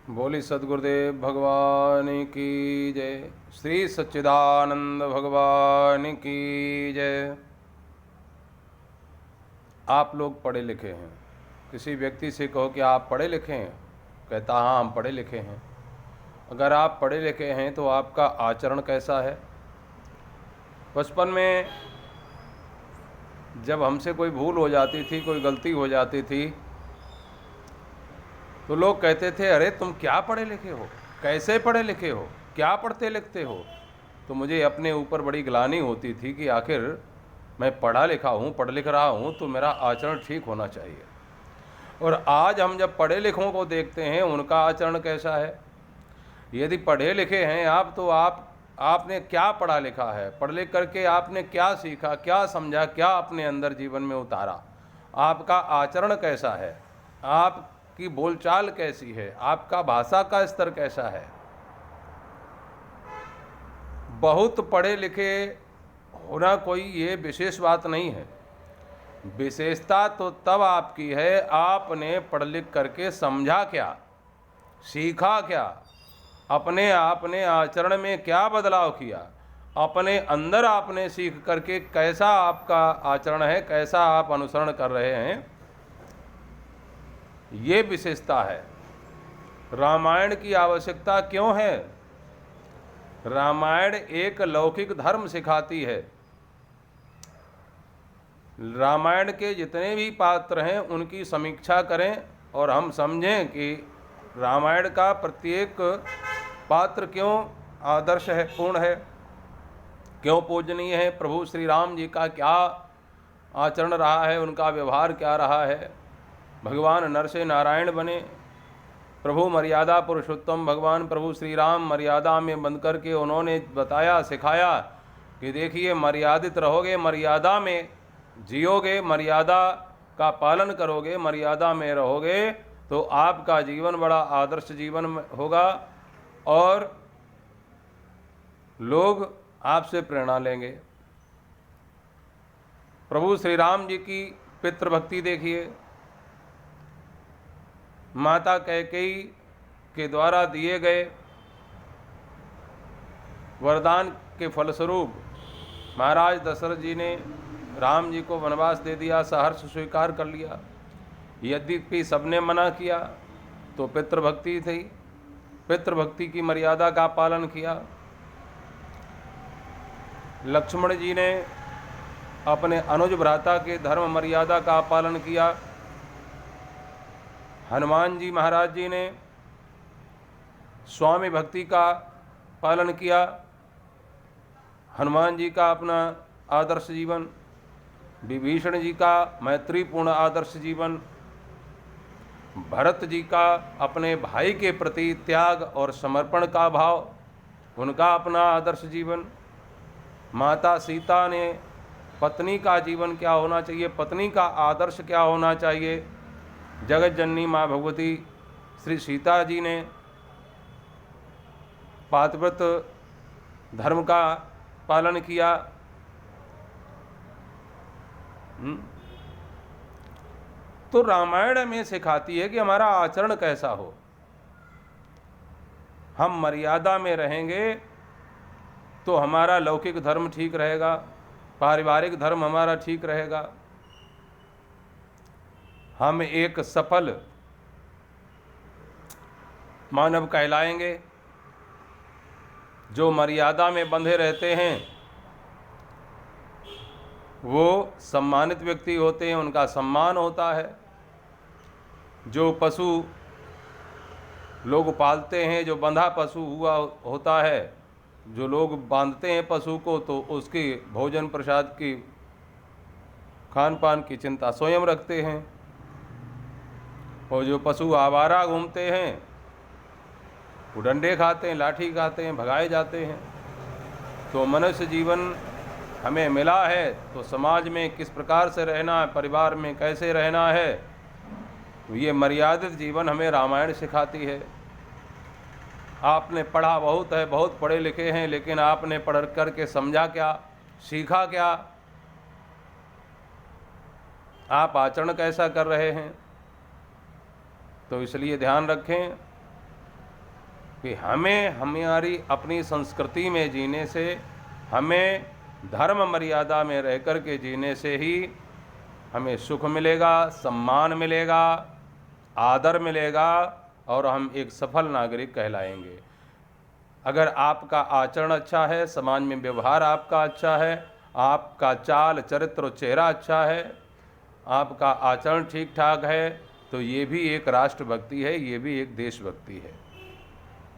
बोली सद्गुरुदेव भगवान की जय। श्री सच्चिदानंद भगवान की जय। आप लोग पढ़े लिखे हैं। किसी व्यक्ति से कहो कि आप पढ़े लिखे हैं, कहता हाँ हम पढ़े लिखे हैं। अगर आप पढ़े लिखे हैं तो आपका आचरण कैसा है? बचपन में जब हमसे कोई भूल हो जाती थी, कोई गलती हो जाती थी, तो लोग कहते थे अरे तुम क्या पढ़े लिखे हो, कैसे पढ़े लिखे हो, क्या पढ़ते लिखते हो। तो मुझे अपने ऊपर बड़ी ग्लानि होती थी कि आखिर मैं पढ़ा लिखा हूँ, पढ़ लिख रहा हूँ, तो मेरा आचरण ठीक होना चाहिए। और आज हम जब पढ़े लिखों को देखते हैं उनका आचरण कैसा है। यदि पढ़े लिखे हैं आप तो आपने क्या पढ़ा लिखा है, पढ़ लिख करके आपने क्या सीखा, क्या समझा, क्या अपने अंदर जीवन में उतारा, आपका आचरण कैसा है, आपकी बोलचाल कैसी है, आपका भाषा का स्तर कैसा है। बहुत पढ़े लिखे होना कोई ये विशेष बात नहीं है। विशेषता तो तब आपकी है आपने पढ़ लिख करके समझा क्या, सीखा क्या, अपने आपने आचरण में क्या बदलाव किया, अपने अंदर आपने सीख करके कैसा आपका आचरण है, कैसा आप अनुसरण कर रहे हैं, ये विशेषता है। रामायण की आवश्यकता क्यों है? रामायण एक लौकिक धर्म सिखाती है। रामायण के जितने भी पात्र हैं उनकी समीक्षा करें और हम समझें कि रामायण का प्रत्येक पात्र क्यों आदर्श है, पूर्ण है, क्यों पूजनीय है। प्रभु श्री राम जी का क्या आचरण रहा है, उनका व्यवहार क्या रहा है। भगवान नर से नारायण बने, प्रभु मर्यादा पुरुषोत्तम भगवान प्रभु श्री राम मर्यादा में बंध करके उन्होंने बताया, सिखाया कि देखिए मर्यादित रहोगे, मर्यादा में जियोगे, मर्यादा का पालन करोगे, मर्यादा में रहोगे तो आपका जीवन बड़ा आदर्श जीवन होगा और लोग आपसे प्रेरणा लेंगे। प्रभु श्री राम जी की पितृभक्ति देखिए। माता कैकेयी के द्वारा दिए गए वरदान के फलस्वरूप महाराज दशरथ जी ने राम जी को वनवास दे दिया, सहर्ष स्वीकार कर लिया। यद्यपि सबने मना किया तो पितृभक्ति थी, पितृभक्ति की मर्यादा का पालन किया। लक्ष्मण जी ने अपने अनुज भ्राता के धर्म मर्यादा का पालन किया। हनुमान जी महाराज जी ने स्वामी भक्ति का पालन किया। हनुमान जी का अपना आदर्श जीवन, विभीषण जी का मैत्रीपूर्ण आदर्श जीवन, भरत जी का अपने भाई के प्रति त्याग और समर्पण का भाव, उनका अपना आदर्श जीवन। माता सीता ने पत्नी का जीवन क्या होना चाहिए, पत्नी का आदर्श क्या होना चाहिए। जगत जननी माँ भगवती श्री सीता जी ने पातिव्रत धर्म का पालन किया। तो रामायण में सिखाती है कि हमारा आचरण कैसा हो। हम मर्यादा में रहेंगे तो हमारा लौकिक धर्म ठीक रहेगा, पारिवारिक धर्म हमारा ठीक रहेगा। हम एक सफल मानव कहलाएंगे। जो मर्यादा में बंधे रहते हैं वो सम्मानित व्यक्ति होते हैं, उनका सम्मान होता है। जो पशु लोग पालते हैं, जो बंधा पशु हुआ होता है, जो लोग बांधते हैं पशु को, तो उसकी भोजन प्रसाद की, खान पान की चिंता स्वयं रखते हैं। और जो पशु आवारा घूमते हैं वो डंडे खाते हैं, लाठी खाते हैं, भगाए जाते हैं। तो मनुष्य जीवन हमें मिला है तो समाज में किस प्रकार से रहना है, परिवार में कैसे रहना है, तो ये मर्यादित जीवन हमें रामायण सिखाती है। आपने पढ़ा बहुत है, बहुत पढ़े लिखे हैं, लेकिन आपने पढ़ करके समझा क्या, सीखा क्या, आप आचरण कैसा कर रहे हैं। तो इसलिए ध्यान रखें कि हमें हमारी अपनी संस्कृति में जीने से, हमें धर्म मर्यादा में रह कर के जीने से ही हमें सुख मिलेगा, सम्मान मिलेगा, आदर मिलेगा और हम एक सफल नागरिक कहलाएंगे। अगर आपका आचरण अच्छा है, समाज में व्यवहार आपका अच्छा है, आपका चाल चरित्र और चेहरा अच्छा है, आपका आचरण ठीक ठाक है, तो ये भी एक राष्ट्रभक्ति है, ये भी एक देशभक्ति है।